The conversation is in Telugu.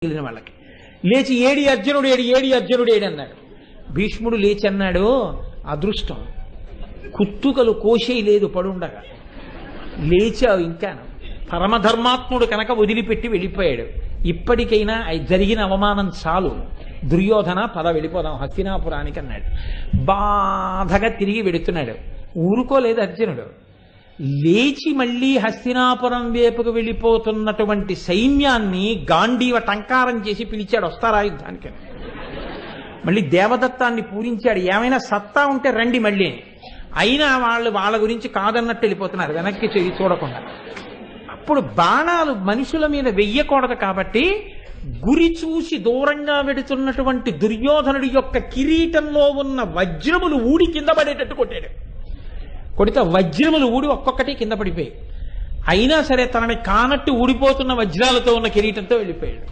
మిగిలిన వాళ్ళకి. లేచి ఏడి అర్జునుడు ఏడి, ఏడి అర్జునుడు ఏడి అన్నాడు. భీష్ముడు లేచి అన్నాడు, అదృష్టం కుత్తుకలు కోసేయి లేదు పడుండగా, లేచావు ఇంకా. పరమధర్మాత్ముడు కనుక వదిలిపెట్టి వెళ్ళిపోయాడు. ఇప్పటికైనా జరిగిన అవమానం చాలు, దుర్యోధన పద వెళ్ళిపోదాం హస్తినాపురానికి అన్నాడు. బాధగా తిరిగి వెడుతున్నాడు. ఊరుకోలేదు అర్జునుడు. లేచి మళ్లీ హస్తినాపురం వైపుకు వెళ్ళిపోతున్నటువంటి సైన్యాన్ని గాంధీవ టంకారం చేసి పిలిచాడు, వస్తారా యుద్ధానికి. మళ్ళీ దేవదత్తాన్ని పూరించాడు, ఏమైనా సత్తా ఉంటే రండి మళ్ళీ. అయినా వాళ్ళ గురించి కాదన్నట్టు వెళ్ళిపోతున్నారు వెనక్కి చెయ్యి చూడకుండా. అప్పుడు బాణాలు మనుషుల మీద వెయ్యకూడదు కాబట్టి గురి చూసి దూరంగా వెడుతున్నటువంటి దుర్యోధనుడి యొక్క కిరీటంలో ఉన్న వజ్రములు ఊడి కింద పడేటట్టు కొట్టాడు. కొడితే వజ్రములు ఊడి ఒక్కొక్కటి కింద పడిపోయాయి. అయినా సరే తనని కానట్టు ఊడిపోతున్న వజ్రాలతో ఉన్న కిరీటంతో వెళ్ళిపోయాడు.